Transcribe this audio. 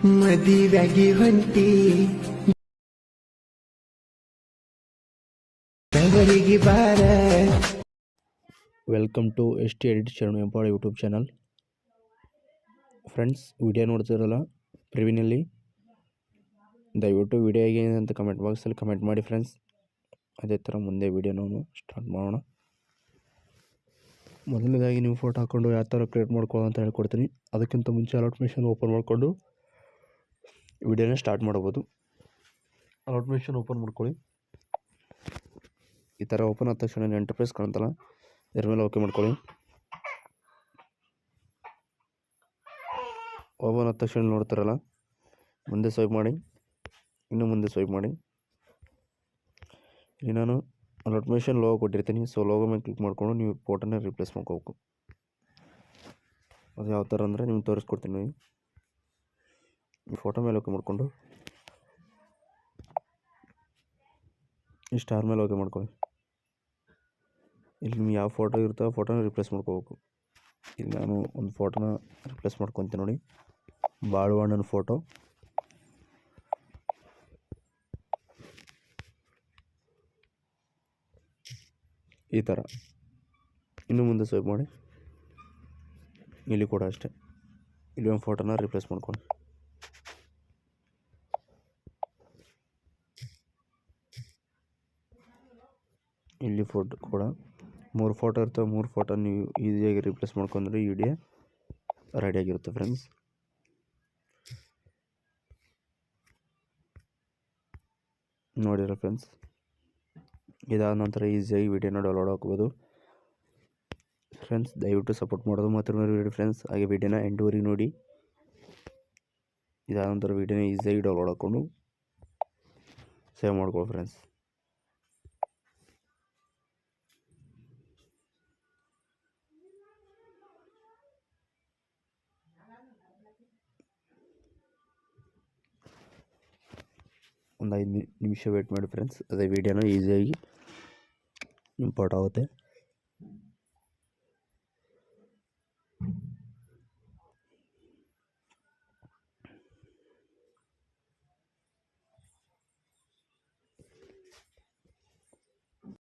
ಮದಿವ್ಯಾಗಿ ಹೊಂಟಿ ಬೆವರಿಗೆ ಬಾರ. Welcome to S T edit Sharanu Empala YouTube channel. Friends, video ನೋಡ್ತಿರಲ್ಲ ಪ್ರಿವಿನಲ್ಲಿ ದಯವಿಟ್ಟು ವಿಡಿಯೋ ಹೇಗಿದೆ ಅಂತ ಕಮೆಂಟ್ ಬಾಕ್ಸಲ್ಲಿ ಕಮೆಂಟ್ ಮಾಡಿ ಫ್ರೆಂಡ್ಸ್. ಅದೇ ಥರ ಮುಂದೆ ವಿಡಿಯೋ ನಾವು ಸ್ಟಾರ್ಟ್ ಮಾಡೋಣ. ಮೊದಲನೇದಾಗಿ ನೀವು ಫೋಟೋ ಹಾಕ್ಕೊಂಡು ಯಾವ ಥರ ಕ್ರಿಯೇಟ್ ಮಾಡ್ಕೊಳ್ಳೋ ಅಂತ ಹೇಳ್ಕೊಡ್ತೀನಿ. ಅದಕ್ಕಿಂತ ಮುಂಚೆ ಅಲಾಟ್ಮೇಷನ್ ಓಪನ್ ಮಾಡಿಕೊಂಡು ವಿಡಿಯೋನ ಸ್ಟಾರ್ಟ್ ಮಾಡ್ಬೋದು. ಅಲಾಟ್ಮೇಷನ್ ಓಪನ್ ಮಾಡ್ಕೊಳ್ಳಿ. ಈ ಥರ ಓಪನ್ ಆದ ತಕ್ಷಣ ಎಂಟರ್ಪ್ರೈಸ್ ಕಾಣ್ತಲ್ಲ, ಇದ್ರ ಮೇಲೆ ಓಕೆ ಮಾಡ್ಕೊಳ್ಳಿ. ಓಪನ್ ಆದ ತಕ್ಷಣ ನೋಡ್ತಾರಲ್ಲ, ಮುಂದೆ ಸ್ವೈಪ್ ಮಾಡಿ, ಇನ್ನೂ ಮುಂದೆ ಸ್ವೈಪ್ ಮಾಡಿ. ಇಲ್ಲಿ ನಾನು ಅಲಾಟ್ಮೇಷನ್ ಲೋಗೋ ಕೊಟ್ಟಿರ್ತೀನಿ. ಸೊ ಲೋಗೋ ಮೇಲೆ ಕ್ಲಿಕ್ ಮಾಡಿಕೊಂಡು ನೀವು ಫೋಟೋನ ರಿಪ್ಲೇಸ್ ಮಾಡ್ಕೋಬೇಕು. ಅದು ಯಾವ ಥರ ಅಂದರೆ ನಿಮ್ಗೆ ತೋರಿಸ್ಕೊಡ್ತೀನಿ. ಈ ಫೋಟೋ ಮೇಲೆ ಓಕೆ ಮಾಡಿಕೊಂಡು ಈ ಸ್ಟಾರ್ ಮೇಲೆ ಓಕೆ ಮಾಡ್ಕೊಳ್ಳಿ. ಇಲ್ಲಿ ನಿಮ್ಗೆ ಯಾವ ಫೋಟೋ ಇರುತ್ತೋ ಆ ಫೋಟೋನ ರಿಪ್ಲೇಸ್ ಮಾಡ್ಕೋಬೇಕು. ಇಲ್ಲಿ ನಾನು ಒಂದು ಫೋಟೋನ ರಿಪ್ಲೇಸ್ ಮಾಡ್ಕೊತೀನಿ ನೋಡಿ, ಬಾಳುವಣ್ಣನ ಫೋಟೋ. ಈ ಥರ ಇನ್ನು ಮುಂದೆ ಸ್ವೈಪ್ ಮಾಡಿ. ಇಲ್ಲಿ ಕೂಡ ಅಷ್ಟೇ, ಇಲ್ಲಿ ಒಂದು ಫೋಟೋನ ರಿಪ್ಲೇಸ್ ಮಾಡ್ಕೊಳ್ಳಿ. ಇಲ್ಲಿ ಫೋಟೋ ಕೂಡ 3 ಫೋಟೋ ಇರ್ತವೆ. 3 ಫೋಟೋ ನೀವು ಈಸಿಯಾಗಿ ರಿಪ್ಲೇಸ್ ಮಾಡ್ಕೊಂಡ್ರೆ ಈ ವಿಡಿಯೋ ರೆಡಿಯಾಗಿರುತ್ತೆ ಫ್ರೆಂಡ್ಸ್. ನೋಡಿರ ಫ್ರೆಂಡ್ಸ್, ಇದಾದ ನಂತರ ಈಸಿಯಾಗಿ ವಿಡಿಯೋನ ಡೌನ್ಲೋಡ್ ಹಾಕ್ಬೋದು ಫ್ರೆಂಡ್ಸ್. ದಯವಿಟ್ಟು ಸಪೋರ್ಟ್ ಮಾಡೋದು ಮಾತ್ರ ನೋಡಿ ಫ್ರೆಂಡ್ಸ್. ಹಾಗೆ ವಿಡಿಯೋನ ಎಂಟುವರೆಗೆ ನೋಡಿ. ಇದಾದ ನಂತರ ವಿಡಿಯೋನ ಈಸಿಯಾಗಿ ಡೌನ್ಲೋಡ್ ಹಾಕ್ಕೊಂಡು ಸೇವ್ ಮಾಡ್ಕೊಳ್ಳಿ ಫ್ರೆಂಡ್ಸ್. ಒಂದು 5 ನಿಮಿಷ ವೇಟ್ ಮಾಡಿ ಫ್ರೆಂಡ್ಸ್. ಅದೇ ವಿಡಿಯೋನ ಈಸಿಯಾಗಿ ಇಂಪೋರ್ಟ್ ಆಗುತ್ತೆ.